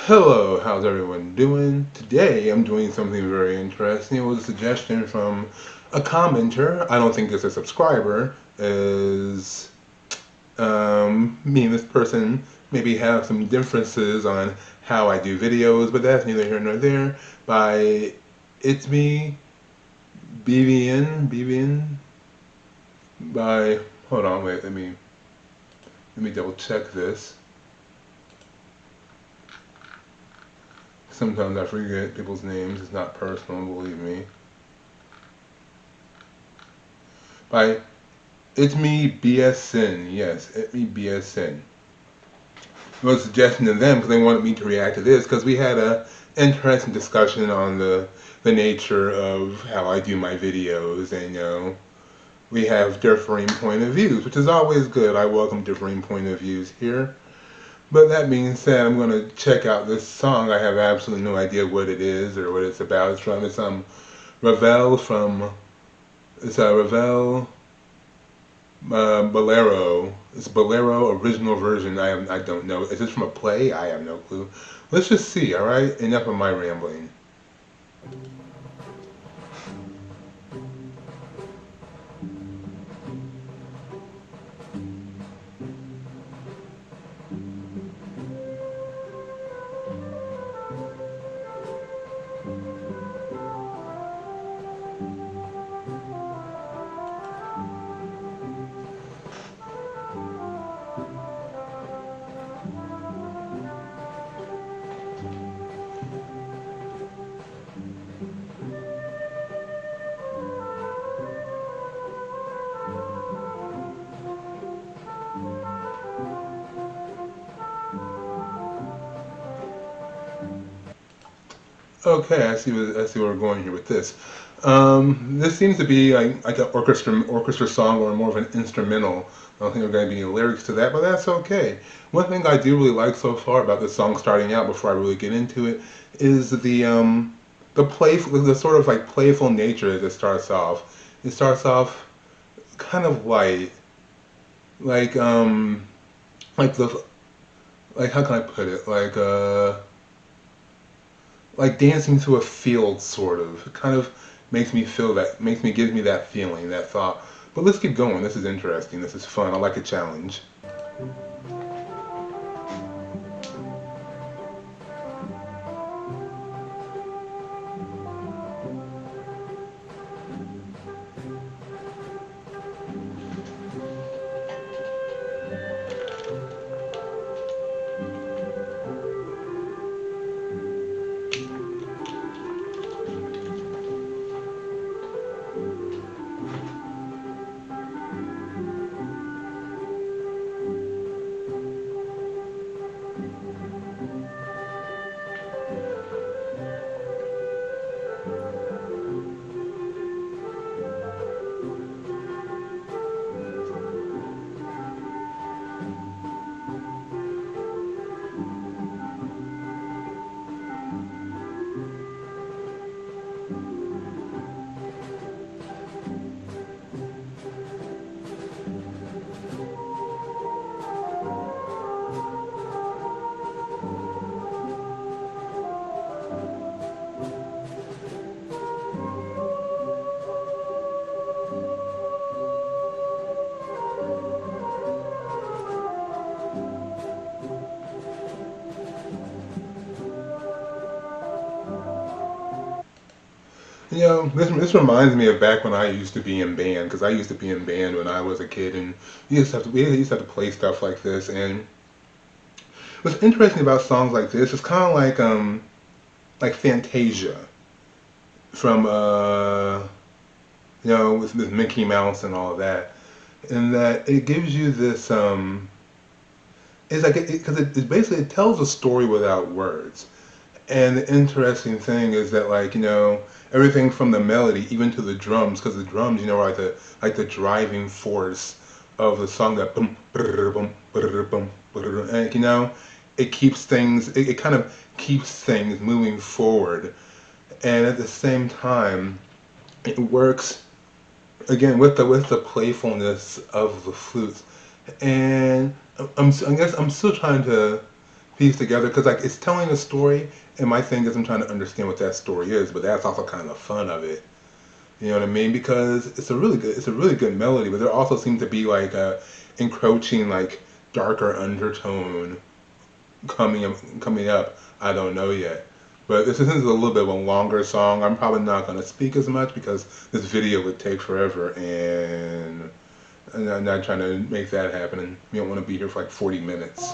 Hello, how's everyone doing? Today I'm doing something very interesting. It was a suggestion from a commenter. I don't think it's a subscriber. Is Me and this person maybe have some differences on how I do videos, but that's neither here nor there. By It's Me, BVN, by, hold on, wait, let me double check this. Sometimes I forget people's names. It's not personal, believe me. By It's Me BSN. Yes, It's Me BSN. I was suggesting to them because they wanted me to react to this because we had a interesting discussion on the nature of how I do my videos, and we have differing point of views, which is always good. I welcome differing point of views here. But that being said, I'm going to check out this song. I have absolutely no idea what it is or what it's about. It's Ravel from Ravel Bolero. It's Bolero original version. I don't know. Is this from a play? I have no clue. Let's just see. All right. Enough of my rambling. Okay, I see where we're going here with this. This seems to be like an orchestra song or more of an instrumental. I don't think there are going to be any lyrics to that, but that's okay. One thing I do really like so far about this song starting out, before I really get into it, is the playful, the sort of like playful nature as it starts off. It starts off kind of light, like like the like how can I put it, like dancing through a field, sort of. It kind of gives me that feeling, that thought. But let's keep going. This is interesting. This is fun. I like a challenge. This reminds me of back when I used to be in band, because I used to be in band when I was a kid, and we used to have to play stuff like this. And what's interesting about songs like this is kind of like Fantasia from with Mickey Mouse and all of that, in that it gives you this it's like it basically it tells a story without words. And the interesting thing is that, like, everything from the melody even to the drums, because the drums, are like the driving force of the song, that boom, brr, boom, brr, boom, brr, and it keeps things, it kind of keeps things moving forward, and at the same time it works again with the playfulness of the flutes. And I guess I'm still trying to piece together because like it's telling a story, and my thing is I'm trying to understand what that story is, but that's also kind of the fun of it. You know what I mean? Because it's a really good melody, but there also seems to be like a encroaching like darker undertone coming up. I don't know yet. But this is a little bit of a longer song. I'm probably not going to speak as much because this video would take forever, and I'm not trying to make that happen. And we don't want to be here for like 40 minutes.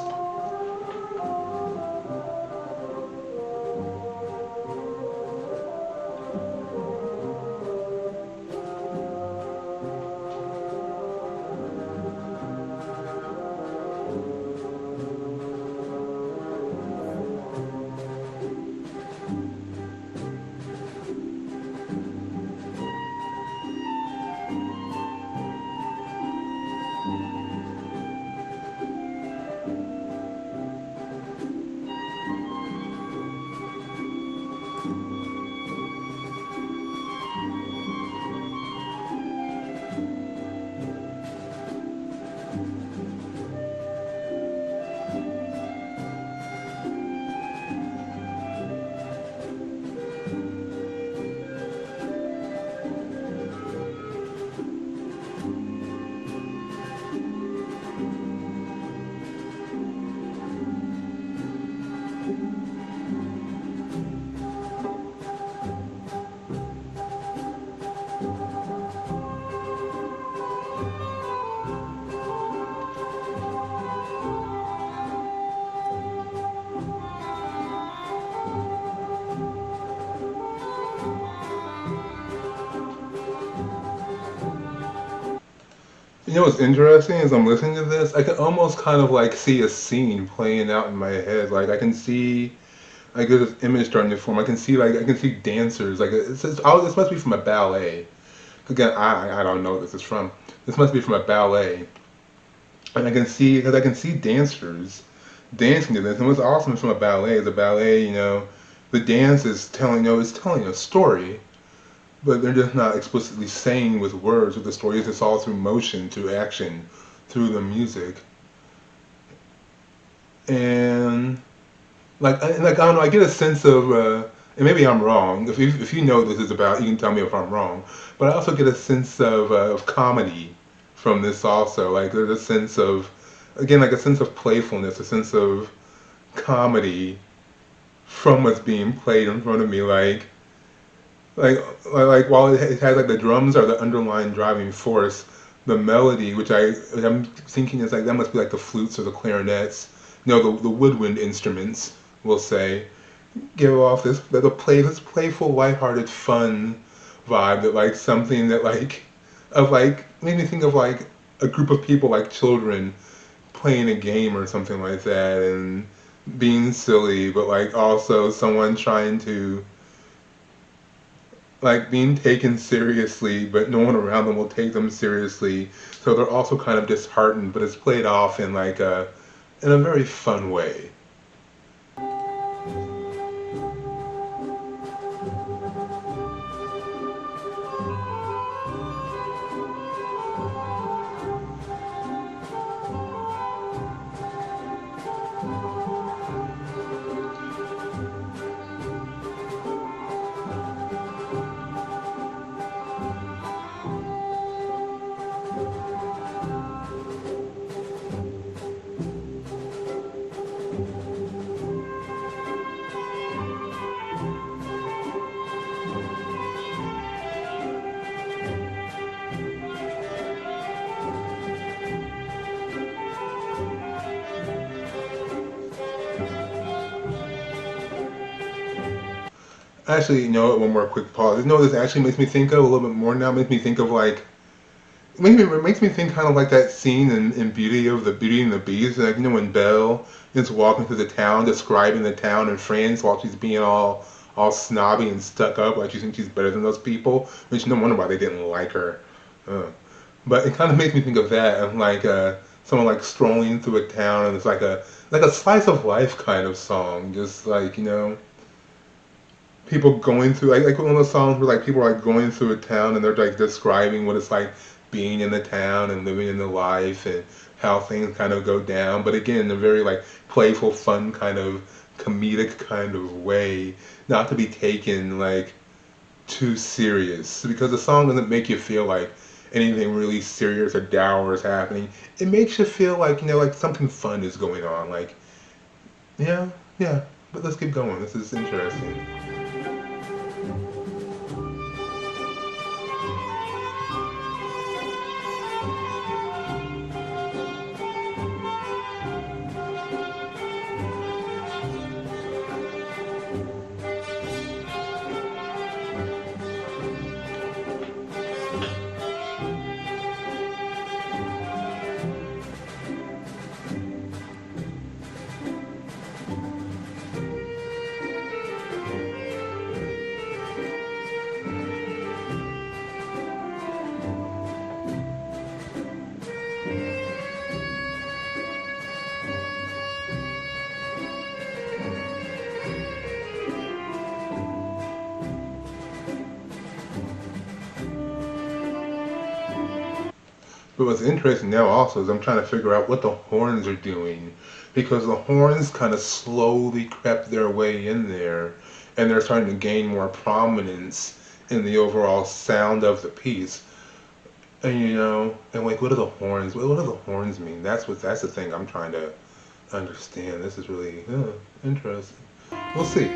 You know what's interesting as I'm listening to this? I can almost kind of like see a scene playing out in my head. Like I can see like there's this image starting to form. I can see dancers. Like this must be from a ballet. Again, I don't know what this is from. This must be from a ballet, and I can see because I can see dancers dancing to this. And what's awesome from a ballet is a ballet. You know, the dance is telling it's telling a story, but they're just not explicitly saying with words what the story is. It's all through motion, through action, through the music, and like I don't know. I get a sense of, and maybe I'm wrong. If you know what this is about, you can tell me if I'm wrong. But I also get a sense of comedy from this also. Like there's a sense of, again, like a sense of playfulness, a sense of comedy from what's being played in front of me. Like like while it has like the drums are the underlying driving force, the melody, which I'm thinking is like that must be like the flutes or the clarinets, the woodwind instruments, we'll say, give off this playful, lighthearted, fun vibe that like something that like of like made me think of like a group of people like children playing a game or something like that and being silly, but like also someone trying to like being taken seriously, but no one around them will take them seriously. So they're also kind of disheartened, but it's played off in like a in a very fun way. Actually, one more quick pause. This actually makes me think of a little bit more now. Makes me think of like it makes me think kind of like that scene in Beauty and the Beast. Like when Belle is walking through the town, describing the town in France while she's being all snobby and stuck up, like she thinks she's better than those people. Which no wonder why they didn't like her. Uh, but it kind of makes me think of that, of like someone like strolling through a town, and it's like a slice of life kind of song, just like people going through like one of those songs where like people are like going through a town and they're like describing what it's like being in the town and living in the life and how things kind of go down. But again, in a very like playful, fun kind of comedic kind of way, not to be taken like too serious because the song doesn't make you feel like anything really serious or dour is happening. It makes you feel like, like something fun is going on. Like, yeah, yeah, but let's keep going. This is interesting. But what's interesting now also is I'm trying to figure out what the horns are doing because the horns kind of slowly crept their way in there and they're starting to gain more prominence in the overall sound of the piece. And and like what do the horns what do the horns mean? That's the thing I'm trying to understand. This is really interesting. We'll see.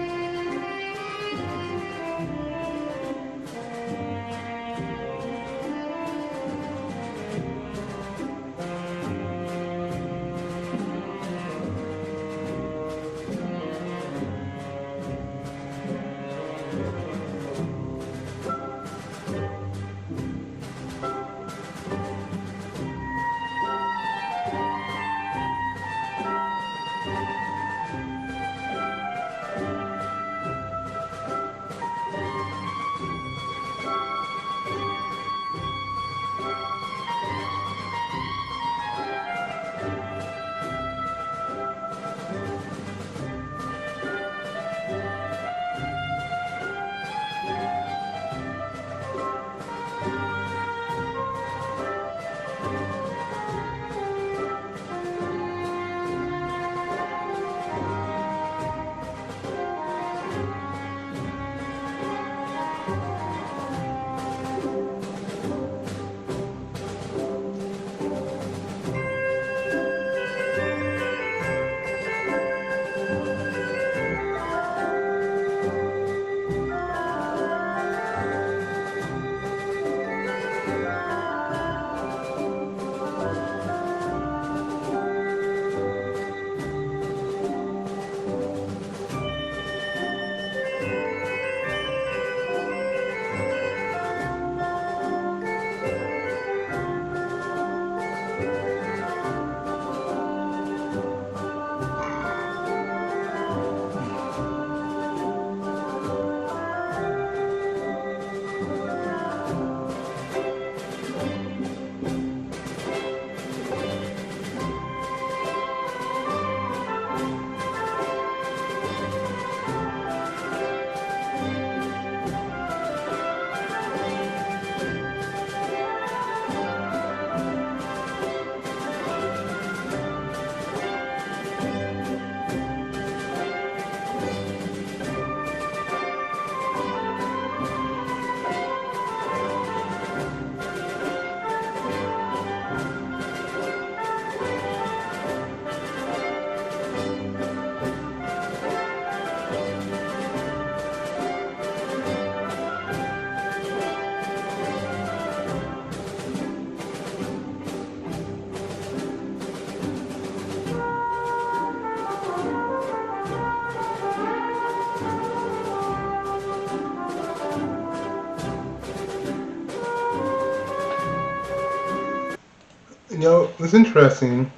It's interesting.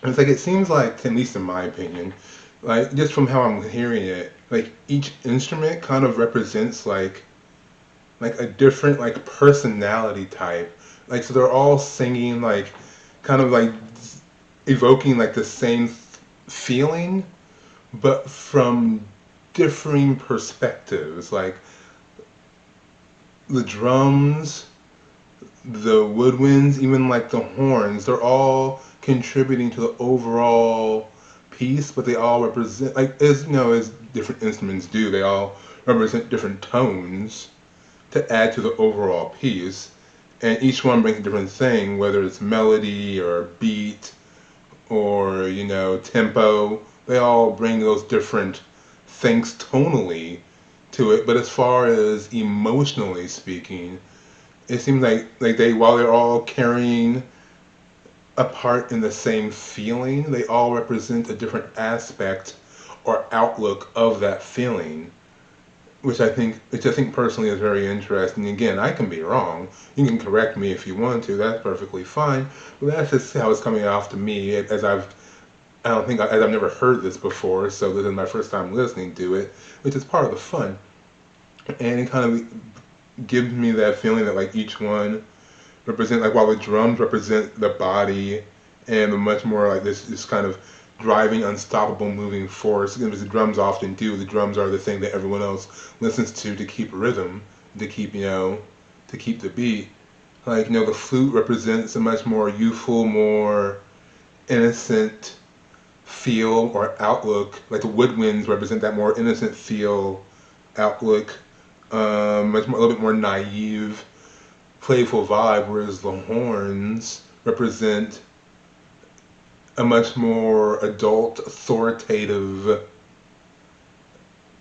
It's like it seems like, at least in my opinion, like just from how I'm hearing it, like each instrument kind of represents like a different like personality type. Like so they're all singing like kind of like evoking like the same feeling, but from differing perspectives. Like the drums, the woodwinds, even like the horns, they're all contributing to the overall piece, but they all represent, like, as you know, as different instruments do, they all represent different tones to add to the overall piece. And each one brings a different thing, whether it's melody or beat or, tempo. They all bring those different things tonally to it. But as far as emotionally speaking, it seems like they, while they're all carrying a part in the same feeling, they all represent a different aspect or outlook of that feeling, which I think personally is very interesting. Again, I can be wrong. You can correct me if you want to. That's perfectly fine. But that's just how it's coming off to me. As I've never heard this before, so this is my first time listening to it, which is part of the fun. And it kind of gives me that feeling that like each one represent, like while the drums represent the body and the much more like this kind of driving unstoppable moving force, because the drums often do. The drums are the thing that everyone else listens to keep rhythm, to keep to keep the beat. Like the flute represents a much more youthful, more innocent feel or outlook. Like the woodwinds represent that more innocent feel, outlook, much more, a little bit more naive, playful vibe, whereas the horns represent a much more adult, authoritative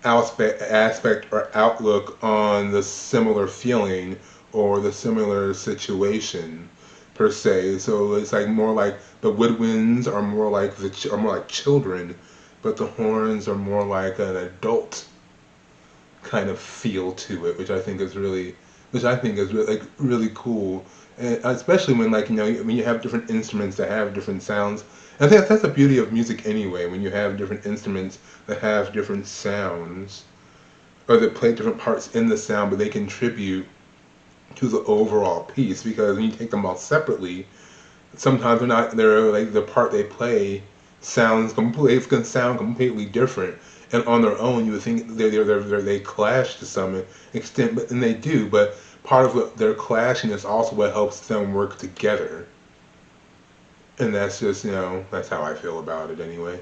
aspect or outlook on the similar feeling or the similar situation per se. So it's like more like the woodwinds are more like are more like children, but the horns are more like an adult kind of feel to it, which I think is really, like really cool, and especially when like when you have different instruments that have different sounds. And I think that's the beauty of music anyway. When you have different instruments that have different sounds, or that play different parts in the sound, but they contribute to the overall piece. Because when you take them all separately, sometimes they're like the part they play sounds completely it's gonna sound completely different, and on their own you would think they clash to some extent, but and they do, but part of what their clashing is also what helps them work together, and that's just that's how I feel about it anyway.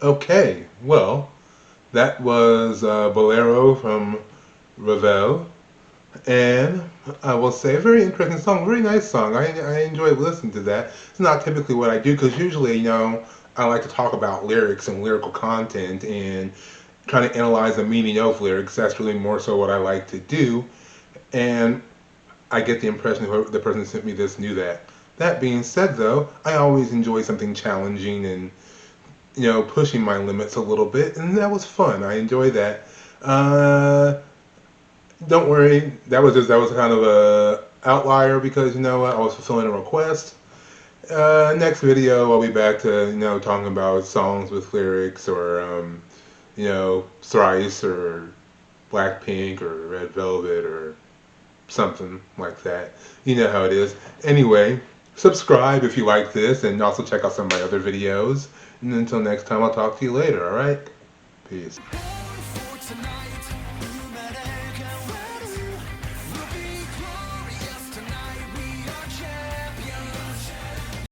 Okay, well, that was Bolero from Ravel. And I will say, a very interesting song, very nice song. I enjoyed listening to that. It's not typically what I do because usually, I like to talk about lyrics and lyrical content and trying to analyze the meaning of lyrics. That's really more so what I like to do. And I get the impression whoever the person who sent me this knew that. That being said, though, I always enjoy something challenging and pushing my limits a little bit, and that was fun. I enjoy that. Uh, don't worry, that was kind of a outlier because I was fulfilling a request. Next video, I'll be back to talking about songs with lyrics or Thrice or Blackpink or Red Velvet or something like that. You know how it is. Anyway, subscribe if you like this, and also check out some of my other videos. And until next time, I'll talk to you later, alright? Peace.